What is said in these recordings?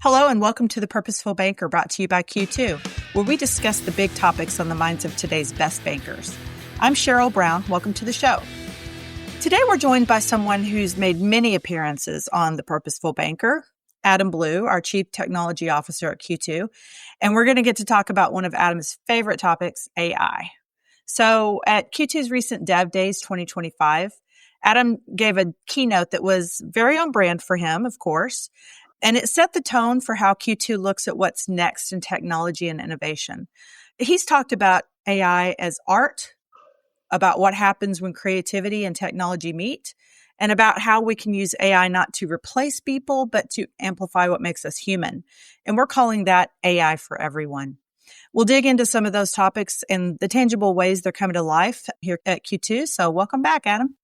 Hello and welcome to the Purposeful Banker, brought to you by Q2, where we discuss the big topics on the minds of today's best bankers. I'm Cheryl Brown. Welcome to the show. Today we're joined by someone who's made many appearances on the Purposeful Banker, Adam Blue, our Chief Technology Officer at Q2, and we're going to get to talk about one of Adam's favorite topics, AI. So at Q2's recent Dev Days 2025, Adam gave a keynote that was very on brand for him, of course, and it set the tone for how Q2 looks at what's next in technology and innovation. He's talked about AI as art, about what happens when creativity and technology meet, and about how we can use AI not to replace people, but to amplify what makes us human. And we're calling that AI for everyone. We'll dig into some of those topics and the tangible ways they're coming to life here at Q2. So welcome back, Adam.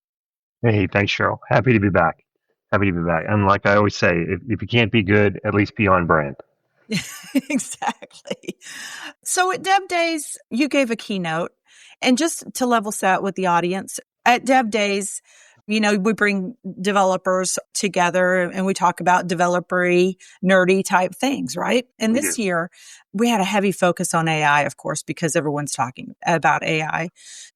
Hey, thanks, Cheryl. Happy to be back. And like I always say, if you can't be good, at least be on brand. Exactly. So at Dev Days, you gave a keynote. And just to level set with the audience, at Dev Days, we bring developers together and we talk about developer-y, nerdy type things, right? And this year, we had a heavy focus on AI, of course, because everyone's talking about AI.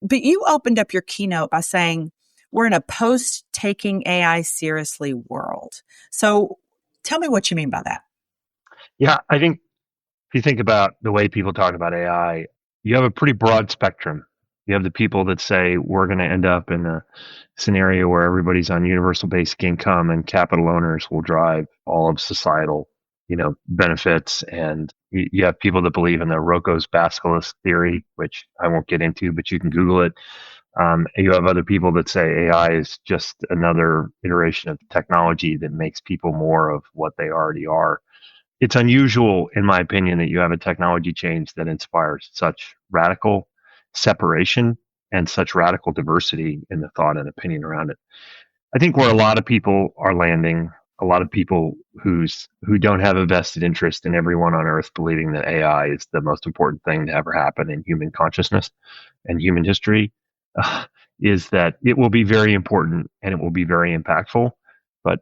But you opened up your keynote by saying, we're in a post-taking AI seriously world. So tell me what you mean by that. Yeah, I think if you think about the way people talk about AI, you have a pretty broad spectrum. You have the people that say we're going to end up in a scenario where everybody's on universal basic income and capital owners will drive all of societal, benefits. And you have people that believe in the Rocco's basilisk theory, which I won't get into, but you can Google it. You have other people that say AI is just another iteration of technology that makes people more of what they already are. It's unusual, in my opinion, that you have a technology change that inspires such radical separation and such radical diversity in the thought and opinion around it. I think where a lot of people are landing, a lot of people who don't have a vested interest in everyone on Earth believing that AI is the most important thing to ever happen in human consciousness and human history, is that it will be very important and it will be very impactful. But,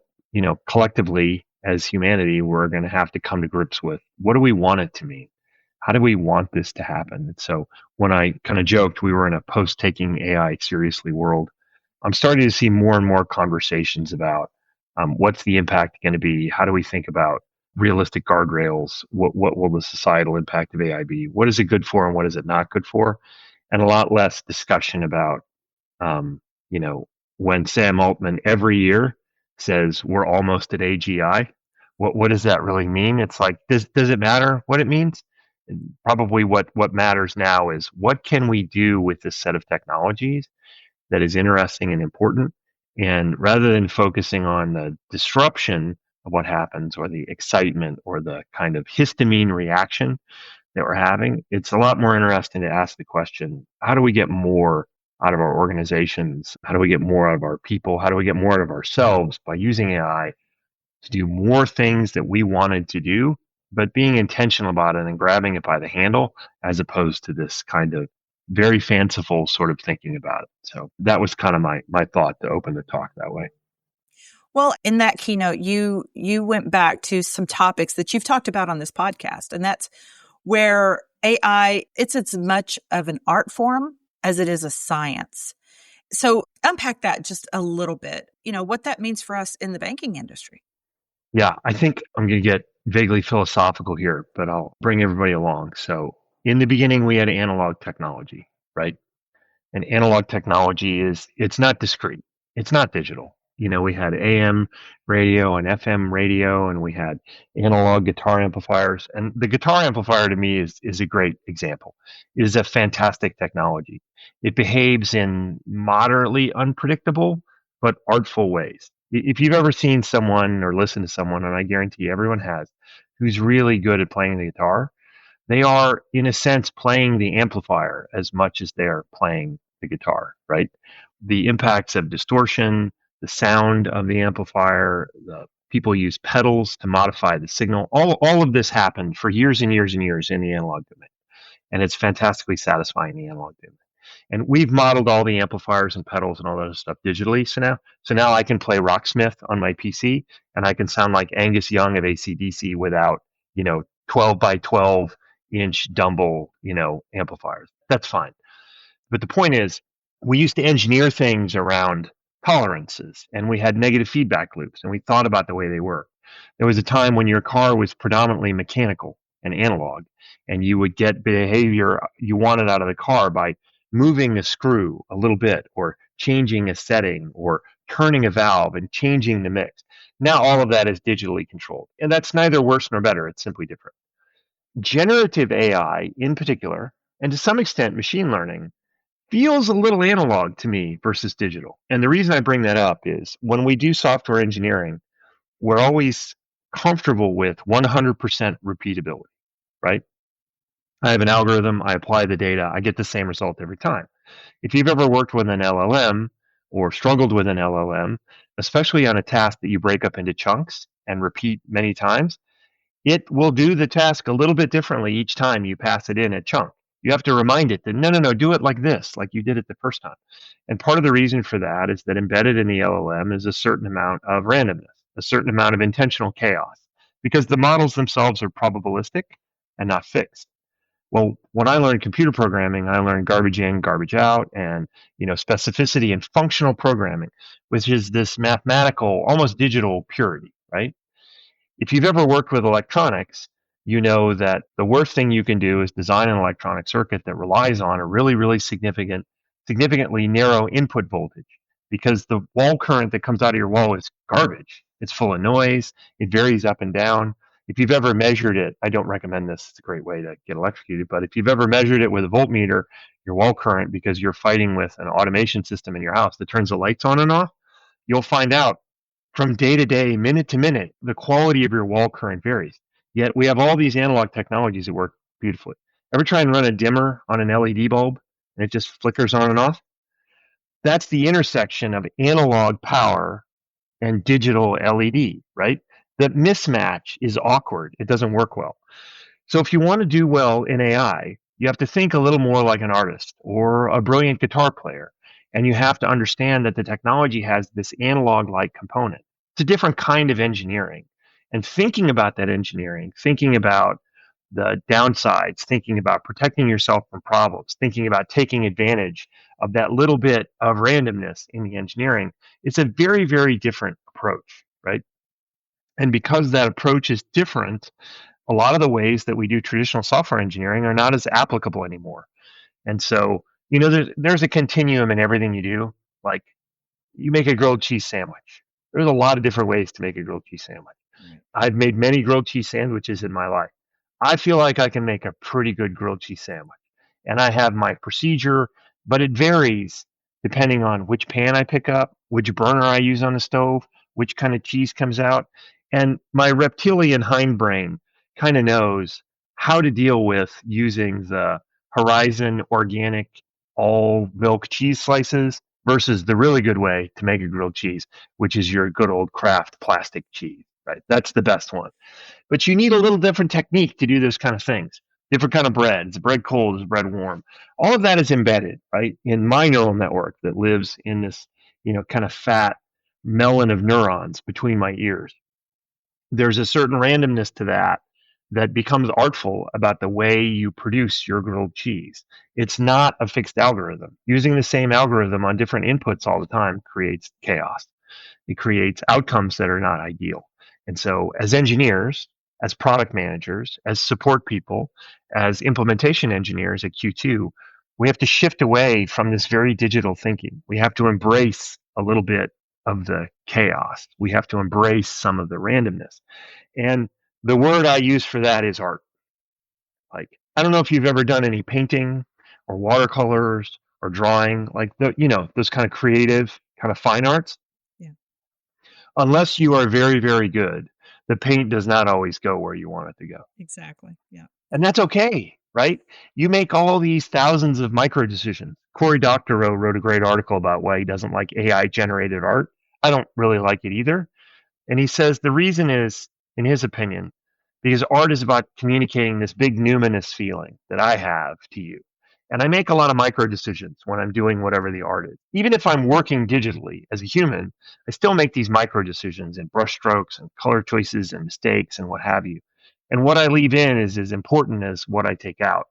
collectively as humanity, we're going to have to come to grips with what do we want it to mean? How do we want this to happen? And so when I kind of joked we were in a post-taking AI seriously world, I'm starting to see more and more conversations about what's the impact going to be? How do we think about realistic guardrails? What will the societal impact of AI be? What is it good for and what is it not good for? And a lot less discussion about, when Sam Altman every year says we're almost at AGI, what does that really mean? It's like, does it matter what it means? And probably what matters now is what can we do with this set of technologies that is interesting and important? And rather than focusing on the disruption of what happens or the excitement or the kind of histamine reaction that we're having, it's a lot more interesting to ask the question, how do we get more out of our organizations? How do we get more out of our people? How do we get more out of ourselves by using AI to do more things that we wanted to do, but being intentional about it and grabbing it by the handle, as opposed to this kind of very fanciful sort of thinking about it. So that was kind of my thought to open the talk that way. Well, in that keynote, you went back to some topics that you've talked about on this podcast, and that's where AI, it's as much of an art form as it is a science. So unpack that just a little bit, what that means for us in the banking industry. Yeah, I think I'm going to get vaguely philosophical here, but I'll bring everybody along. So in the beginning, we had analog technology, right? And analog technology it's not discrete. It's not digital. We had AM radio and FM radio, and we had analog guitar amplifiers. And the guitar amplifier to me is a great example. It is a fantastic technology. It behaves in moderately unpredictable but artful ways. If you've ever seen someone or listened to someone, and I guarantee everyone has, who's really good at playing the guitar, they are, in a sense, playing the amplifier as much as they're playing the guitar, right? The impacts of distortion, the sound of the amplifier, the people use pedals to modify the signal. All of this happened for years and years and years in the analog domain. And it's fantastically satisfying in the analog domain. And we've modeled all the amplifiers and pedals and all that other stuff digitally. So now I can play Rocksmith on my PC, and I can sound like Angus Young of AC/DC without, 12 by 12 inch Dumble, amplifiers. That's fine. But the point is, we used to engineer things around tolerances, and we had negative feedback loops, and we thought about the way they work. There was a time when your car was predominantly mechanical and analog, and you would get behavior you wanted out of the car by moving a screw a little bit, or changing a setting, or turning a valve and changing the mix. Now all of that is digitally controlled, and that's neither worse nor better. It's simply different. Generative AI in particular, and to some extent machine learning, feels a little analog to me versus digital. And the reason I bring that up is when we do software engineering, we're always comfortable with 100% repeatability, right? I have an algorithm, I apply the data, I get the same result every time. If you've ever worked with an LLM or struggled with an LLM, especially on a task that you break up into chunks and repeat many times, it will do the task a little bit differently each time you pass it in a chunk. You have to remind it that, no, do it like this, like you did it the first time. And part of the reason for that is that embedded in the LLM is a certain amount of randomness, a certain amount of intentional chaos, because the models themselves are probabilistic and not fixed. Well, when I learned computer programming, I learned garbage in, garbage out, and specificity and functional programming, which is this mathematical, almost digital purity, right? If you've ever worked with electronics, you know that the worst thing you can do is design an electronic circuit that relies on a really, really significantly narrow input voltage, because the wall current that comes out of your wall is garbage. It's full of noise. It varies up and down. If you've ever measured it, I don't recommend this. It's a great way to get electrocuted. But if you've ever measured it with a voltmeter, your wall current, because you're fighting with an automation system in your house that turns the lights on and off, you'll find out from day to day, minute to minute, the quality of your wall current varies. Yet we have all these analog technologies that work beautifully. Ever try and run a dimmer on an LED bulb and it just flickers on and off? That's the intersection of analog power and digital LED, right? The mismatch is awkward. It doesn't work well. So if you want to do well in AI, you have to think a little more like an artist or a brilliant guitar player. And you have to understand that the technology has this analog-like component. It's a different kind of engineering. And thinking about that engineering, thinking about the downsides, thinking about protecting yourself from problems, thinking about taking advantage of that little bit of randomness in the engineering, it's a very, very different approach, right? And because that approach is different, a lot of the ways that we do traditional software engineering are not as applicable anymore. And so, there's a continuum in everything you do. Like, you make a grilled cheese sandwich. There's a lot of different ways to make a grilled cheese sandwich. Right. I've made many grilled cheese sandwiches in my life. I feel like I can make a pretty good grilled cheese sandwich. And I have my procedure, but it varies depending on which pan I pick up, which burner I use on the stove, which kind of cheese comes out. And my reptilian hindbrain kind of knows how to deal with using the Horizon organic all milk cheese slices versus the really good way to make a grilled cheese, which is your good old Kraft plastic cheese, right? That's the best one. But you need a little different technique to do those kind of things. Different kind of bread. Is bread cold? Is bread warm? All of that is embedded, right, in my neural network that lives in this, kind of fat melon of neurons between my ears. There's a certain randomness to that becomes artful about the way you produce your grilled cheese. It's not a fixed algorithm. Using the same algorithm on different inputs all the time creates chaos. It creates outcomes that are not ideal. And so as engineers, as product managers, as support people, as implementation engineers at Q2, we have to shift away from this very digital thinking. We have to embrace a little bit of the chaos. We have to embrace some of the randomness. And the word I use for that is art. Like, I don't know if you've ever done any painting or watercolors or drawing, like those kind of creative, kind of fine arts. Yeah. Unless you are very, very good, the paint does not always go where you want it to go. Exactly. Yeah. And that's okay, right? You make all these thousands of micro decisions. Cory Doctorow wrote a great article about why he doesn't like AI generated art. I don't really like it either. And he says the reason is, in his opinion, because art is about communicating this big numinous feeling that I have to you. And I make a lot of micro decisions when I'm doing whatever the art is. Even if I'm working digitally as a human, I still make these micro decisions and brush strokes and color choices and mistakes and what have you. And what I leave in is as important as what I take out.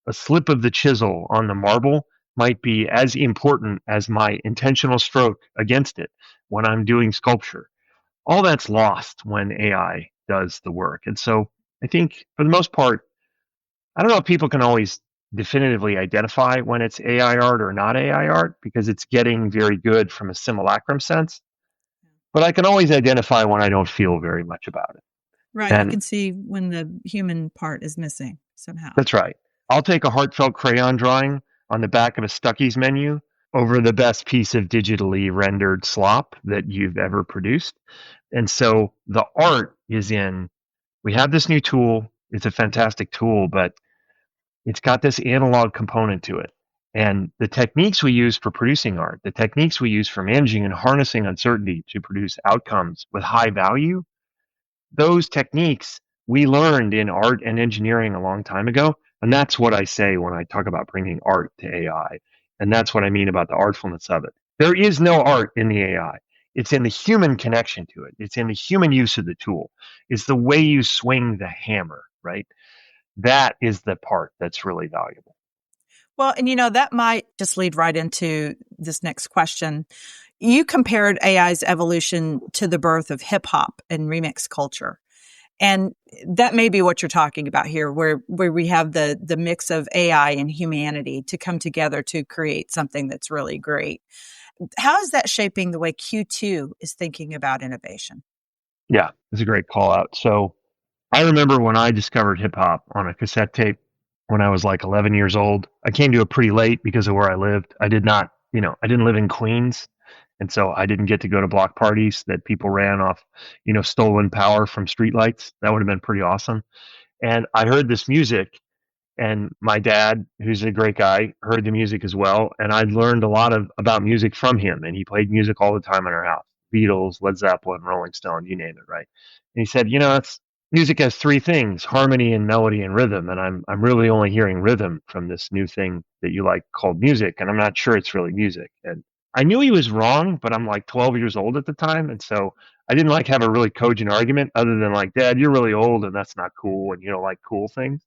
A slip of the chisel on the marble might be as important as my intentional stroke against it when I'm doing sculpture. All that's lost when AI does the work. And so I think for the most part, I don't know if people can always definitively identify when it's AI art or not AI art because it's getting very good from a simulacrum sense. But I can always identify when I don't feel very much about it. Right. You And can see when the human part is missing somehow. that's right. I'll take a heartfelt crayon drawing on the back of a Stuckey's menu over the best piece of digitally rendered slop that you've ever produced. And so the art is in, we have this new tool. It's a fantastic tool, but it's got this analog component to it. And the techniques we use for producing art, the techniques we use for managing and harnessing uncertainty to produce outcomes with high value, those techniques we learned in art and engineering a long time ago. And that's what I say when I talk about bringing art to AI. And that's what I mean about the artfulness of it. There is no art in the AI. It's in the human connection to it. It's in the human use of the tool. It's the way you swing the hammer, right? That is the part that's really valuable. Well, and that might just lead right into this next question. You compared AI's evolution to the birth of hip hop and remix culture. And that may be what you're talking about here, where we have the mix of AI and humanity to come together to create something that's really great. How is that shaping the way Q2 is thinking about innovation? Yeah, it's a great call out. So I remember when I discovered hip hop on a cassette tape when I was like 11 years old. I came to it pretty late because of where I lived. I did not, I didn't live in Queens. And so I didn't get to go to block parties that people ran off, stolen power from streetlights. That would have been pretty awesome. And I heard this music, and my dad, who's a great guy, heard the music as well. And I learned a lot about music from him. And he played music all the time in our house: Beatles, Led Zeppelin, Rolling Stone, you name it, right? And he said, it's music has three things: harmony and melody and rhythm. And I'm really only hearing rhythm from this new thing that you like called music. And I'm not sure it's really music. And I knew he was wrong, but I'm like 12 years old at the time. And so I didn't like have a really cogent argument other than like, Dad, you're really old and that's not cool. And you don't like cool things.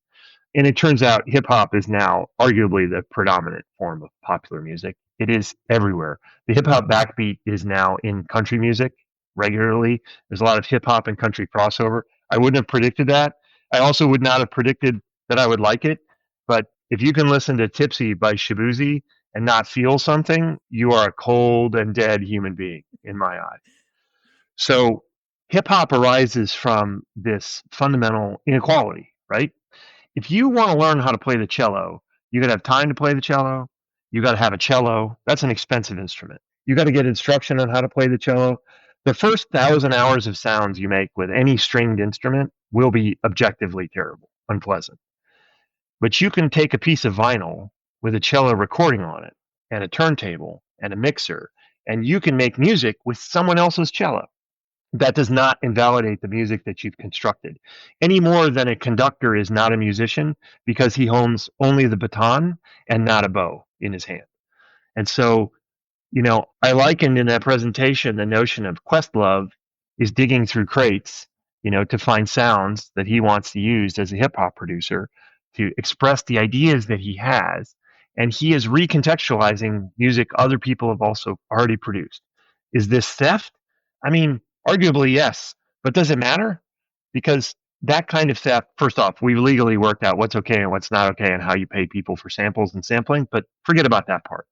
And it turns out hip hop is now arguably the predominant form of popular music. It is everywhere. The hip hop backbeat is now in country music regularly. There's a lot of hip hop and country crossover. I wouldn't have predicted that. I also would not have predicted that I would like it. But if you can listen to Tipsy by Shabuzi and not feel something, you are a cold and dead human being in my eye. So hip hop arises from this fundamental inequality, right? If you want to learn how to play the cello, you got to have time to play the cello. You got to have a cello. That's an expensive instrument. You got to get instruction on how to play the cello. The first 1,000 hours of sounds you make with any stringed instrument will be objectively terrible, unpleasant. But you can take a piece of vinyl with a cello recording on it and a turntable and a mixer, and you can make music with someone else's cello. That does not invalidate the music that you've constructed any more than a conductor is not a musician because he owns only the baton and not a bow in his hand. And so, I likened in that presentation the notion of Questlove is digging through crates, to find sounds that he wants to use as a hip hop producer to express the ideas that he has. And he is recontextualizing music other people have also already produced. Is this theft? I mean, arguably, yes. But does it matter? Because that kind of theft, first off, we've legally worked out what's okay and what's not okay and how you pay people for samples and sampling, but forget about that part.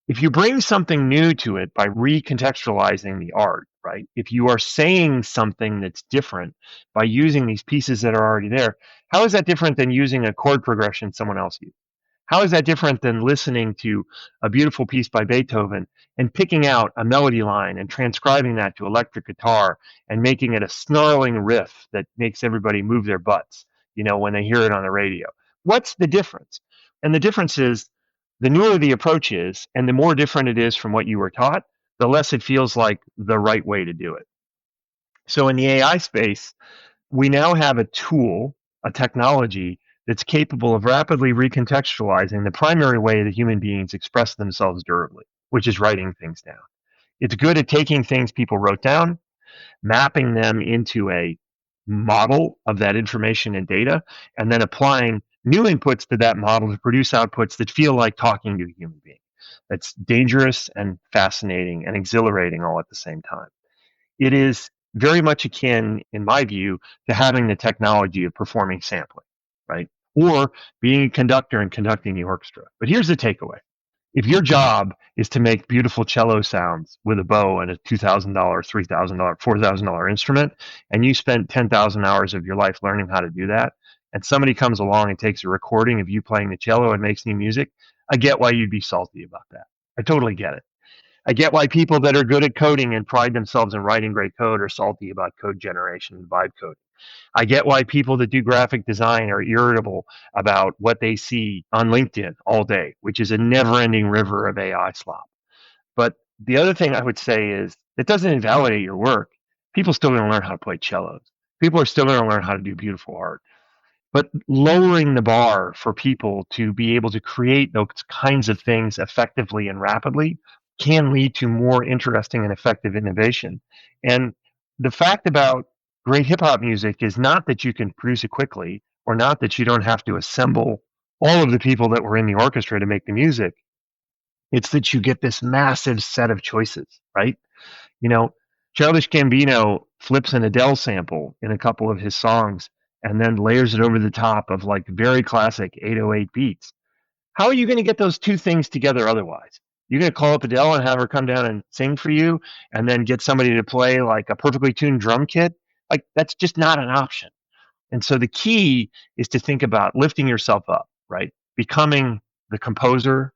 If you bring something new to it by recontextualizing the art, right? If you are saying something that's different by using these pieces that are already there, how is that different than using a chord progression someone else used? How is that different than listening to a beautiful piece by Beethoven and picking out a melody line and transcribing that to electric guitar and making it a snarling riff that makes everybody move their butts, when they hear it on the radio? What's the difference? And the difference is the newer the approach is and the more different it is from what you were taught, the less it feels like the right way to do it. So in the AI space, we now have a tool, a technology that's capable of rapidly recontextualizing the primary way that human beings express themselves durably, which is writing things down. It's good at taking things people wrote down, mapping them into a model of that information and data, and then applying new inputs to that model to produce outputs that feel like talking to a human being. That's dangerous and fascinating and exhilarating all at the same time. It is very much akin, in my view, to having the technology of performing sampling, right? Or being a conductor and conducting the orchestra. But here's the takeaway. If your job is to make beautiful cello sounds with a bow and a $2,000, $3,000, $4,000 instrument, and you spent 10,000 hours of your life learning how to do that, and somebody comes along and takes a recording of you playing the cello and makes new music, I get why you'd be salty about that. I totally get it. I get why people that are good at coding and pride themselves in writing great code are salty about code generation and vibe coding. I get why people that do graphic design are irritable about what they see on LinkedIn all day, which is a never-ending river of AI slop. But the other thing I would say is it doesn't invalidate your work. People still going to learn how to play cellos. People are still going to learn how to do beautiful art. But lowering the bar for people to be able to create those kinds of things effectively and rapidly can lead to more interesting and effective innovation. And the fact about great hip hop music is not that you can produce it quickly or not that you don't have to assemble all of the people that were in the orchestra to make the music. It's that you get this massive set of choices, right? You know, Childish Gambino flips an Adele sample in a couple of his songs and then layers it over the top of like very classic 808 beats. How are you going to get those two things together otherwise? You're going to call up Adele and have her come down and sing for you and then get somebody to play like a perfectly tuned drum kit? Like, that's just not an option. And so the key is to think about lifting yourself up, right? Becoming the composer,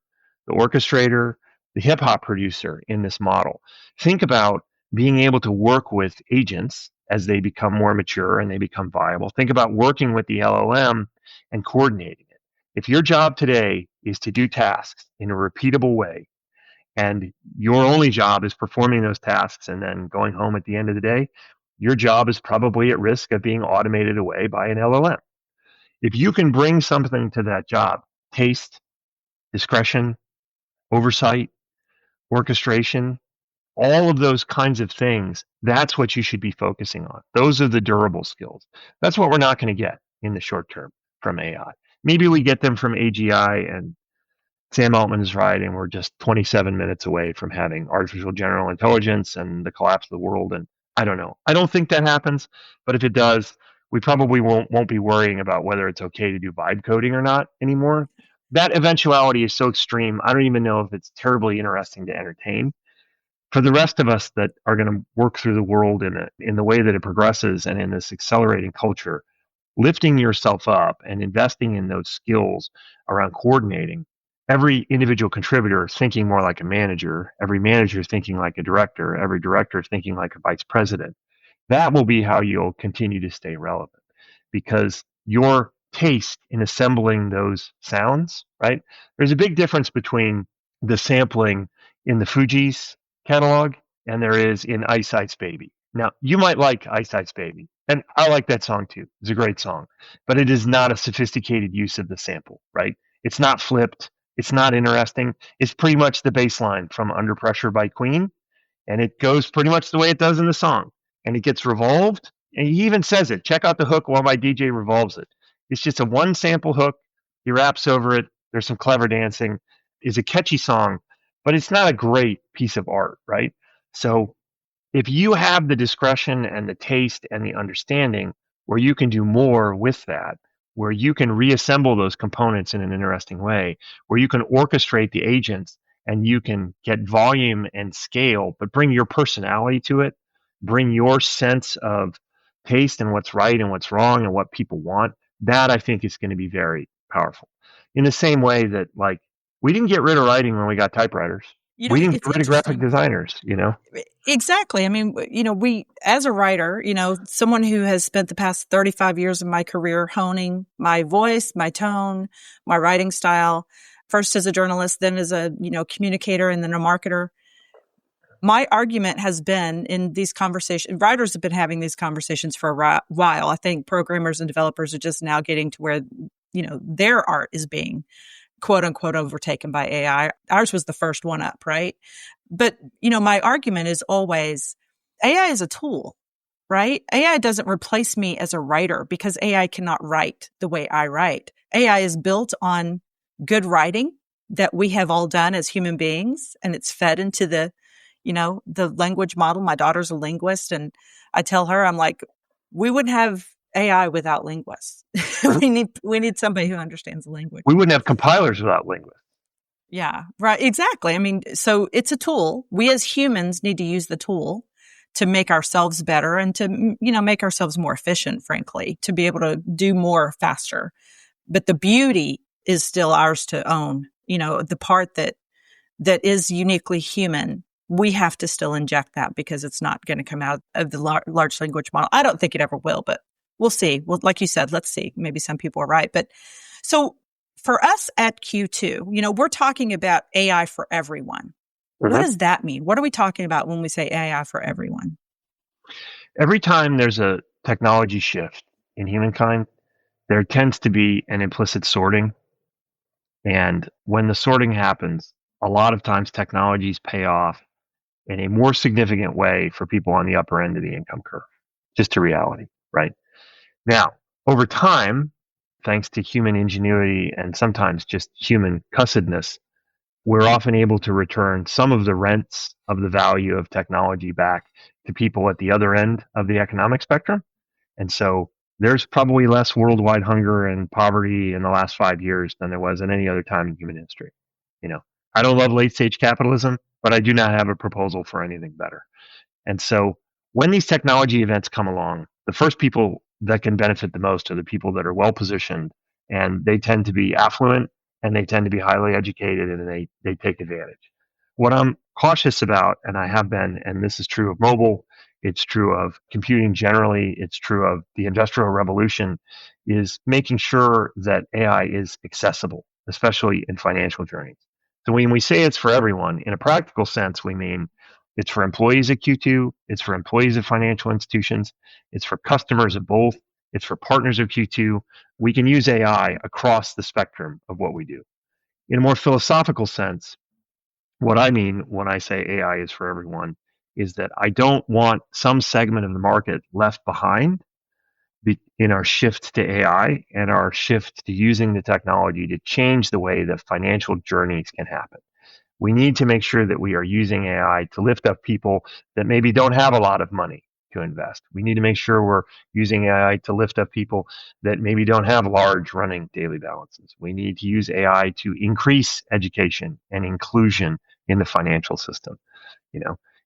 the orchestrator, the hip hop producer in this model. Think about being able to work with agents as they become more mature and they become viable. Think about working with the LLM and coordinating it. If your job today is to do tasks in a repeatable way, and your only job is performing those tasks and then going home at the end of the day, your job is probably at risk of being automated away by an LLM. If you can bring something to that job, taste, discretion, oversight, orchestration, all of those kinds of things, that's what you should be focusing on. Those are the durable skills. That's what we're not going to get in the short term from AI. Maybe we get them from AGI, and Sam Altman is right, and we're just 27 minutes away from having artificial general intelligence and the collapse of the world. And I don't know. I don't think that happens, but if it does, we probably won't be worrying about whether it's okay to do vibe coding or not anymore. That eventuality is so extreme. I don't even know if it's terribly interesting to entertain. For the rest of us that are going to work through the world in the way that it progresses and in this accelerating culture, lifting yourself up and investing in those skills around coordinating, every individual contributor thinking more like a manager, every manager thinking like a director, every director thinking like a vice president. That will be how you'll continue to stay relevant, because your taste in assembling those sounds, right? There's a big difference between the sampling in the Fugees catalog and there is in Ice Ice Baby. Now, you might like Ice Ice Baby, and I like that song too. It's a great song, but it is not a sophisticated use of the sample, right? It's not flipped. It's not interesting. It's pretty much the bass line from Under Pressure by Queen, and it goes pretty much the way it does in the song. And it gets revolved, and he even says it. Check out the hook while my DJ revolves it. It's just a one sample hook. He raps over it. There's some clever dancing. It's a catchy song, but it's not a great piece of art, right? So if you have the discretion and the taste and the understanding where you can do more with that, where you can reassemble those components in an interesting way, where you can orchestrate the agents and you can get volume and scale, but bring your personality to it, bring your sense of taste and what's right and what's wrong and what people want, that I think is going to be very powerful. In the same way that, like, we didn't get rid of writing when we got typewriters. We didn't get rid of graphic designers, Exactly. I mean, we, as a writer, someone who has spent the past 35 years of my career honing my voice, my tone, my writing style, first as a journalist, then as a, communicator, and then a marketer. My argument has been in these conversations, writers have been having these conversations for a while. I think programmers and developers are just now getting to where their art is being quote unquote overtaken by AI. Ours was the first one up, right? But, my argument is always AI is a tool, right? AI doesn't replace me as a writer because AI cannot write the way I write. AI is built on good writing that we have all done as human beings, and it's fed into the language model. My daughter's a linguist, and I tell her, I'm like, we wouldn't have AI without linguists. we need somebody who understands the language. We wouldn't have compilers without linguists. Yeah, right. Exactly. I mean, so it's a tool. We as humans need to use the tool to make ourselves better and to, make ourselves more efficient, frankly, to be able to do more faster. But the beauty is still ours to own. The part that is uniquely human, we have to still inject that because it's not going to come out of the large language model. I don't think it ever will, but we'll see. Well, like you said, let's see. Maybe some people are right. But so for us at Q2, we're talking about AI for everyone. Mm-hmm. What does that mean? What are we talking about when we say AI for everyone? Every time there's a technology shift in humankind, there tends to be an implicit sorting. And when the sorting happens, a lot of times technologies pay off in a more significant way for people on the upper end of the income curve. Just a reality, right? Now, over time, thanks to human ingenuity and sometimes just human cussedness, we're often able to return some of the rents of the value of technology back to people at the other end of the economic spectrum. And so there's probably less worldwide hunger and poverty in the last 5 years than there was at any other time in human history. I don't love late stage capitalism, but I do not have a proposal for anything better. And so when these technology events come along, the first people that can benefit the most are the people that are well positioned, and they tend to be affluent and they tend to be highly educated, and they take advantage. What I'm cautious about, and I have been, and this is true of mobile, it's true of computing generally, it's true of the Industrial Revolution, is making sure that AI is accessible, especially in financial journeys. So when we say it's for everyone, in a practical sense, we mean it's for employees at Q2, it's for employees of financial institutions, it's for customers of both, it's for partners of Q2. We can use AI across the spectrum of what we do. In a more philosophical sense, what I mean when I say AI is for everyone is that I don't want some segment of the market left behind in our shift to AI and our shift to using the technology to change the way that financial journeys can happen. We need to make sure that we are using AI to lift up people that maybe don't have a lot of money to invest. We need to make sure we're using AI to lift up people that maybe don't have large running daily balances. We need to use AI to increase education and inclusion in the financial system.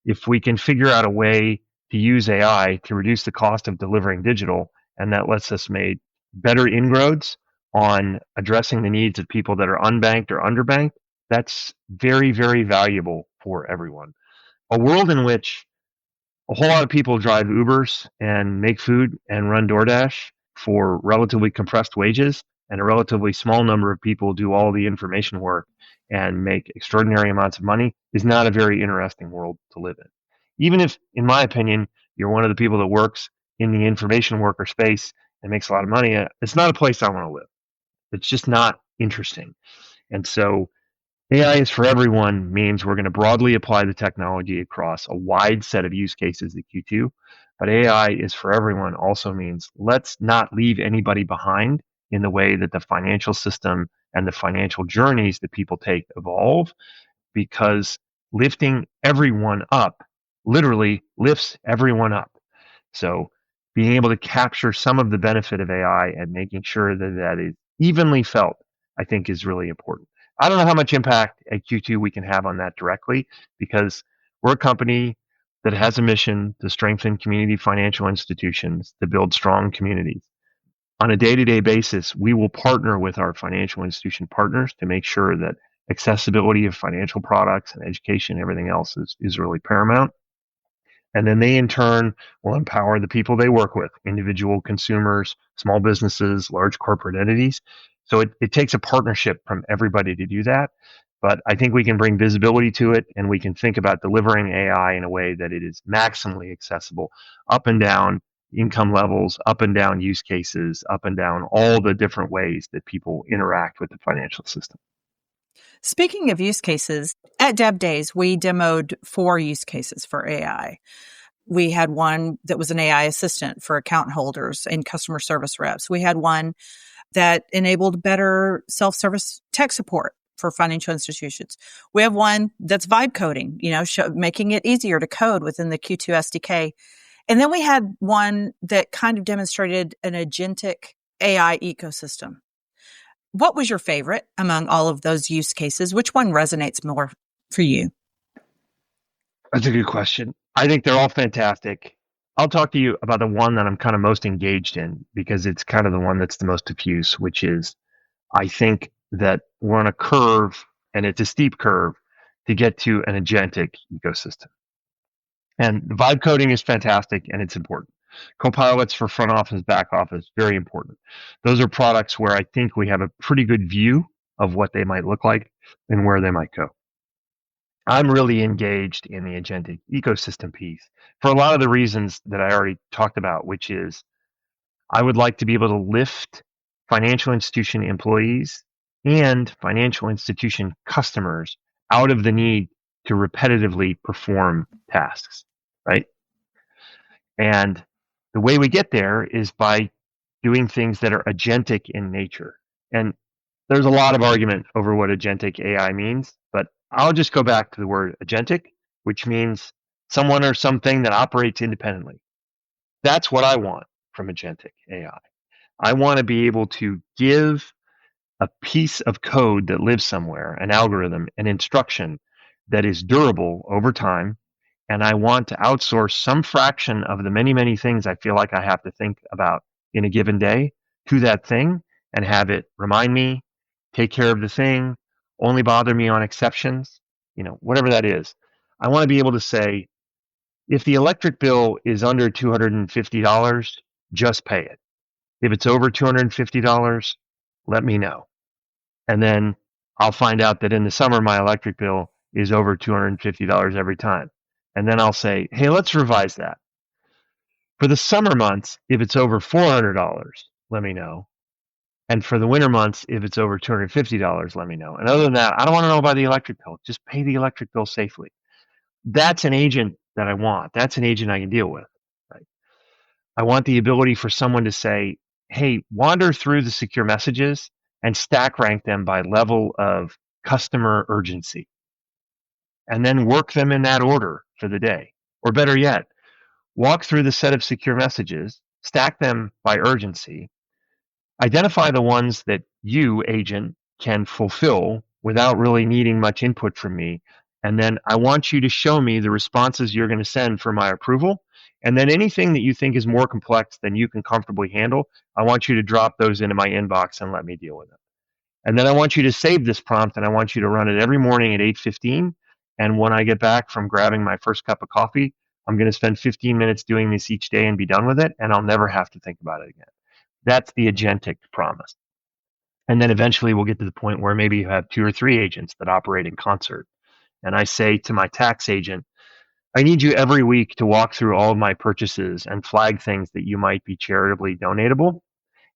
If we can figure out a way to use AI to reduce the cost of delivering digital, and that lets us make better inroads on addressing the needs of people that are unbanked or underbanked, that's very, very valuable for everyone. A world in which a whole lot of people drive Ubers and make food and run DoorDash for relatively compressed wages, and a relatively small number of people do all the information work and make extraordinary amounts of money is not a very interesting world to live in. Even if, in my opinion, you're one of the people that works in the information worker space and makes a lot of money, it's not a place I want to live. It's just not interesting. And so AI is for everyone means we're going to broadly apply the technology across a wide set of use cases at Q2. But AI is for everyone also means let's not leave anybody behind in the way that the financial system and the financial journeys that people take evolve, because lifting everyone up literally lifts everyone up. So being able to capture some of the benefit of AI and making sure that that is evenly felt, I think is really important. I don't know how much impact at Q2 we can have on that directly, because we're a company that has a mission to strengthen community financial institutions, to build strong communities. On a day-to-day basis, we will partner with our financial institution partners to make sure that accessibility of financial products and education and everything else is really paramount. And then they, in turn, will empower the people they work with, individual consumers, small businesses, large corporate entities. So it takes a partnership from everybody to do that. But I think we can bring visibility to it, and we can think about delivering AI in a way that it is maximally accessible up and down income levels, up and down use cases, up and down all the different ways that people interact with the financial system. Speaking of use cases, at Dev Days, we demoed 4 use cases for AI. We had one that was an AI assistant for account holders and customer service reps. We had one that enabled better self-service tech support for financial institutions. We have one that's vibe coding, making it easier to code within the Q2 SDK. And then we had one that kind of demonstrated an agentic AI ecosystem. What was your favorite among all of those use cases? Which one resonates more for you? That's a good question. I think they're all fantastic. I'll talk to you about the one that I'm kind of most engaged in because it's kind of the one that's the most diffuse, which is I think that we're on a curve, and it's a steep curve, to get to an agentic ecosystem. And the vibe coding is fantastic and it's important. Copilots for front office, back office, very important. Those are products where I think we have a pretty good view of what they might look like and where they might go. I'm really engaged in the agentic ecosystem piece for a lot of the reasons that I already talked about, which is I would like to be able to lift financial institution employees and financial institution customers out of the need to repetitively perform tasks, right? And the way we get there is by doing things that are agentic in nature. And there's a lot of argument over what agentic AI means, but I'll just go back to the word agentic, which means someone or something that operates independently. That's what I want from agentic AI. I want to be able to give a piece of code that lives somewhere, an algorithm, an instruction that is durable over time. And I want to outsource some fraction of the many, many things I feel like I have to think about in a given day to that thing and have it remind me, take care of the thing, only bother me on exceptions, whatever that is. I want to be able to say, if the electric bill is under $250, just pay it. If it's over $250, let me know. And then I'll find out that in the summer, my electric bill is over $250 every time. And then I'll say, hey, let's revise that. For the summer months, if it's over $400, let me know. And for the winter months, if it's over $250, let me know. And other than that, I don't want to know about the electric bill. Just pay the electric bill safely. That's an agent that I want. That's an agent I can deal with. Right? I want the ability for someone to say, hey, wander through the secure messages and stack rank them by level of customer urgency. And then work them in that order for the day. Or better yet, walk through the set of secure messages, stack them by urgency, identify the ones that you, agent, can fulfill without really needing much input from me. And then I want you to show me the responses you're going to send for my approval. And then anything that you think is more complex than you can comfortably handle, I want you to drop those into my inbox and let me deal with it. And then I want you to save this prompt and I want you to run it every morning at 8:15. And when I get back from grabbing my first cup of coffee, I'm going to spend 15 minutes doing this each day and be done with it. And I'll never have to think about it again. That's the agentic promise. And then eventually we'll get to the point where maybe you have 2 or 3 agents that operate in concert. And I say to my tax agent, I need you every week to walk through all of my purchases and flag things that you might be charitably donatable.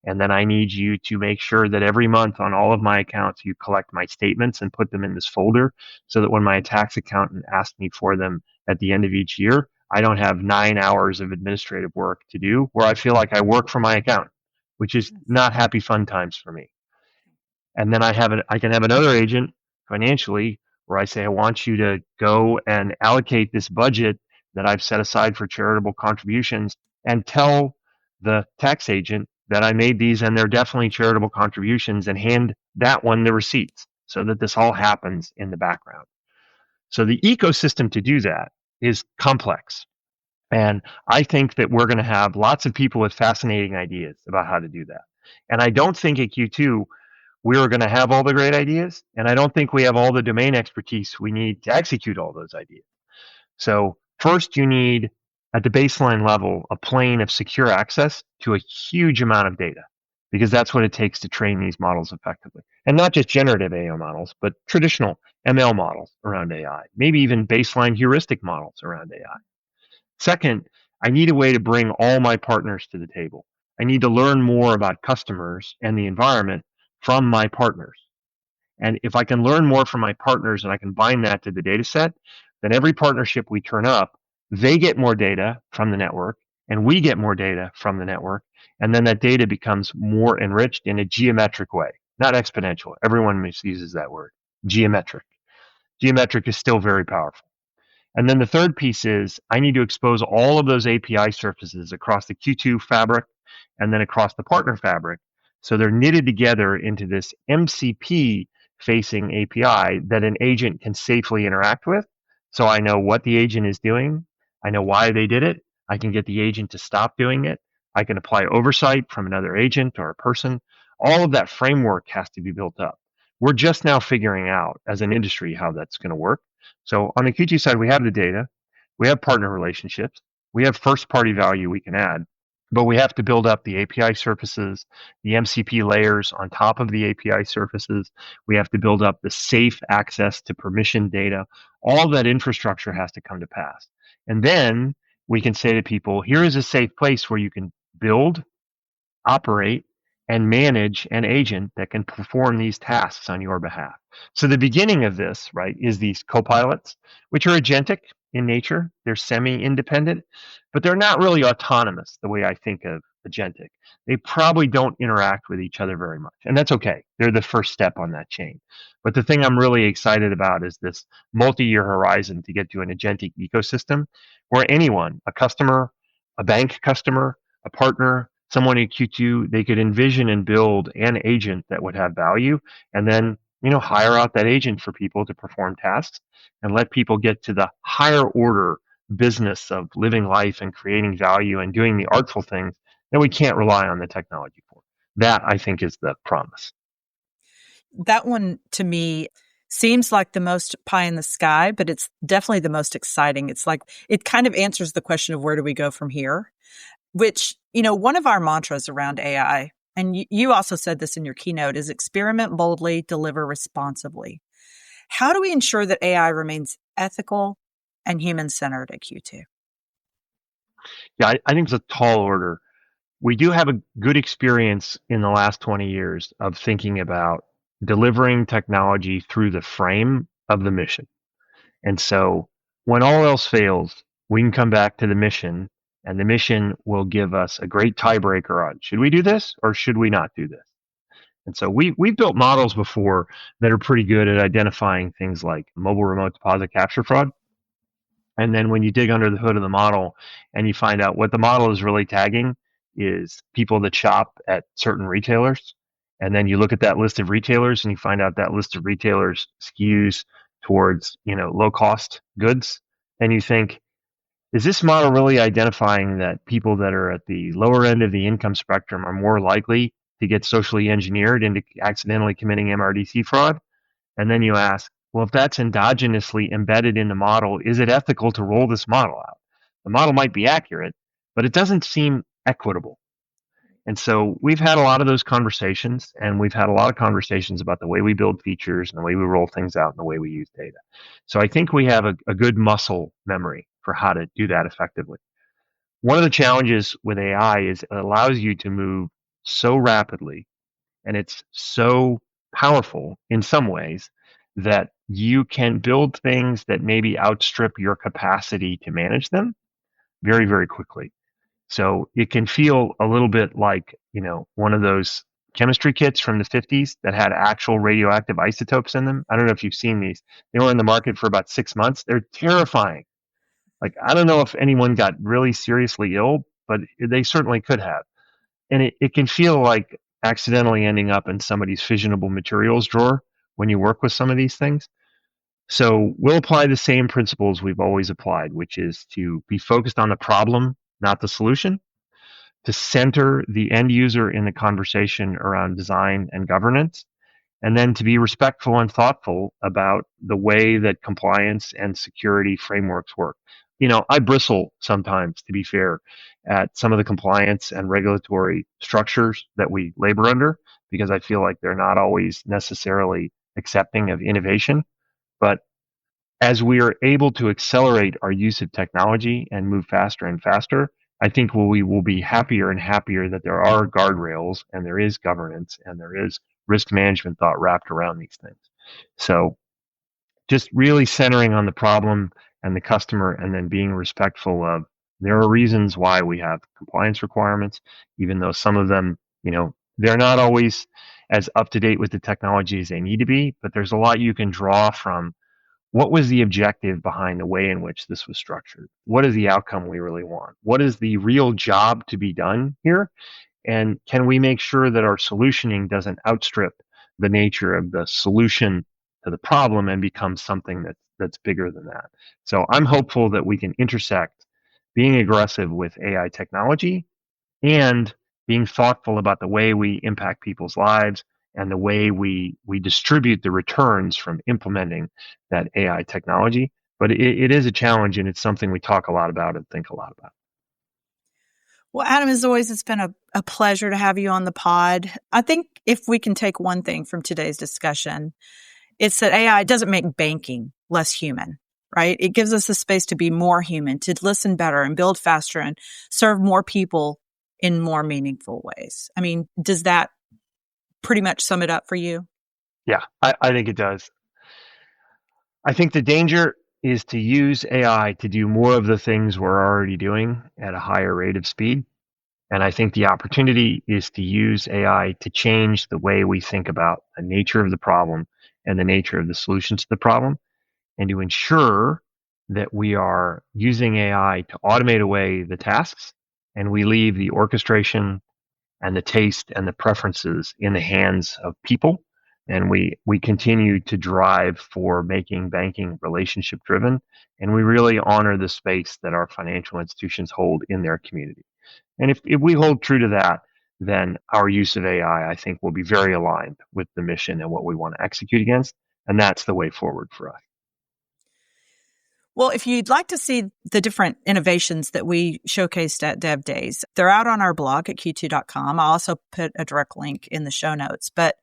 And then I need you to make sure that every month on all of my accounts, you collect my statements and put them in this folder so that when my tax accountant asks me for them at the end of each year, I don't have 9 hours of administrative work to do where I feel like I work for my account, which is not happy fun times for me. And then I can have another agent financially where I say, I want you to go and allocate this budget that I've set aside for charitable contributions and tell the tax agent that I made these and they're definitely charitable contributions and hand that one the receipts so that this all happens in the background. So the ecosystem to do that is complex. And I think that we're going to have lots of people with fascinating ideas about how to do that. And I don't think at Q2 we're going to have all the great ideas. And I don't think we have all the domain expertise we need to execute all those ideas. So first you need, at the baseline level, a plane of secure access to a huge amount of data, because that's what it takes to train these models effectively. And not just generative AI models, but traditional ML models around AI, maybe even baseline heuristic models around AI. Second, I need a way to bring all my partners to the table. I need to learn more about customers and the environment from my partners. And if I can learn more from my partners and I can bind that to the data set, then every partnership we turn up, they get more data from the network and we get more data from the network. And then that data becomes more enriched in a geometric way, not exponential. Everyone misuses that word. Geometric. Geometric is still very powerful. And then the third piece is I need to expose all of those API surfaces across the Q2 fabric and then across the partner fabric. So they're knitted together into this MCP facing API that an agent can safely interact with. So I know what the agent is doing. I know why they did it. I can get the agent to stop doing it. I can apply oversight from another agent or a person. All of that framework has to be built up. We're just now figuring out as an industry how that's going to work. So on the Q2 side, we have the data, we have partner relationships, we have first party value we can add, but we have to build up the API surfaces, the MCP layers on top of the API surfaces. We have to build up the safe access to permission data. All that infrastructure has to come to pass. And then we can say to people, here is a safe place where you can build, operate, and manage an agent that can perform these tasks on your behalf. So the beginning of this, right, is these copilots, which are agentic in nature. They're semi-independent, but they're not really autonomous the way I think of agentic. They probably don't interact with each other very much, and that's okay. They're the first step on that chain. But the thing I'm really excited about is this multi-year horizon to get to an agentic ecosystem where anyone, a customer, a bank customer, a partner, someone in Q2, they could envision and build an agent that would have value and then, hire out that agent for people to perform tasks and let people get to the higher order business of living life and creating value and doing the artful things that we can't rely on the technology for. That, I think, is the promise. That one to me seems like the most pie in the sky, but it's definitely the most exciting. It's like it kind of answers the question of where do we go from here, which, one of our mantras around AI, and you also said this in your keynote, is experiment boldly, deliver responsibly. How do we ensure that AI remains ethical and human-centered at Q2? Yeah, I think it's a tall order. We do have a good experience in the last 20 years of thinking about delivering technology through the frame of the mission. And so when all else fails, we can come back to the mission, and the mission will give us a great tiebreaker on should we do this or should we not do this? And so we've built models before that are pretty good at identifying things like mobile remote deposit capture fraud. And then when you dig under the hood of the model and you find out what the model is really tagging is people that shop at certain retailers. And then you look at that list of retailers and you find out that list of retailers skews towards, low cost goods. And you think, is this model really identifying that people that are at the lower end of the income spectrum are more likely to get socially engineered into accidentally committing MRDC fraud? And then you ask, well, if that's endogenously embedded in the model, is it ethical to roll this model out? The model might be accurate, but it doesn't seem equitable. And so we've had a lot of those conversations, and we've had a lot of conversations about the way we build features and the way we roll things out and the way we use data. So I think we have a good muscle memory for how to do that effectively. One of the challenges with AI is it allows you to move so rapidly, and it's so powerful in some ways that you can build things that maybe outstrip your capacity to manage them very, very quickly. So it can feel a little bit like, one of those chemistry kits from the 50s that had actual radioactive isotopes in them. I don't know if you've seen these. They were in the market for about 6 months. They're terrifying. Like, I don't know if anyone got really seriously ill, but they certainly could have. And it can feel like accidentally ending up in somebody's fissionable materials drawer when you work with some of these things. So we'll apply the same principles we've always applied, which is to be focused on the problem, not the solution, to center the end user in the conversation around design and governance, and then to be respectful and thoughtful about the way that compliance and security frameworks work. I bristle sometimes, to be fair, at some of the compliance and regulatory structures that we labor under, because I feel like they're not always necessarily accepting of innovation. But as we are able to accelerate our use of technology and move faster and faster, I think we will be happier and happier that there are guardrails and there is governance and there is risk management thought wrapped around these things. So just really centering on the problem and the customer and then being respectful of there are reasons why we have compliance requirements, even though some of them, they're not always as up to date with the technology as they need to be, but there's a lot you can draw from what was the objective behind the way in which this was structured? What is the outcome we really want? What is the real job to be done here? And can we make sure that our solutioning doesn't outstrip the nature of the solution to the problem and become something that's bigger than that? So I'm hopeful that we can intersect being aggressive with AI technology and being thoughtful about the way we impact people's lives and the way we distribute the returns from implementing that AI technology. But it is a challenge, and it's something we talk a lot about and think a lot about. Well, Adam, as always, it's been a pleasure to have you on the pod. I think if we can take one thing from today's discussion, it's that AI doesn't make banking less human, right? It gives us a space to be more human, to listen better and build faster and serve more people in more meaningful ways. I mean, does that pretty much sum it up for you? Yeah, I think it does. I think the danger is to use AI to do more of the things we're already doing at a higher rate of speed. And I think the opportunity is to use AI to change the way we think about the nature of the problem and the nature of the solutions to the problem, and to ensure that we are using AI to automate away the tasks and we leave the orchestration and the taste and the preferences in the hands of people. And we continue to drive for making banking relationship driven. And we really honor the space that our financial institutions hold in their community. And if we hold true to that, then our use of AI, I think, will be very aligned with the mission and what we want to execute against. And that's the way forward for us. Well, if you'd like to see the different innovations that we showcased at Dev Days, they're out on our blog at q2.com. I'll also put a direct link in the show notes, but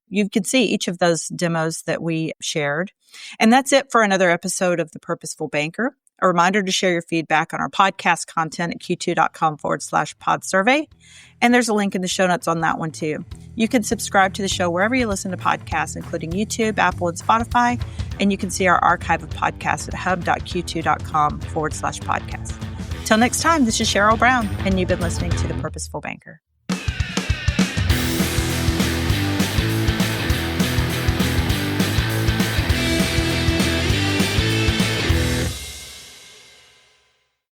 you can see each of those demos that we shared. And that's it for another episode of The Purposeful Banker. A reminder to share your feedback on our podcast content at q2.com/pod survey. And there's a link in the show notes on that one too. You can subscribe to the show wherever you listen to podcasts, including YouTube, Apple, and Spotify. And you can see our archive of podcasts at hub.q2.com/podcast. Till next time, this is Cheryl Brown, and you've been listening to The Purposeful Banker.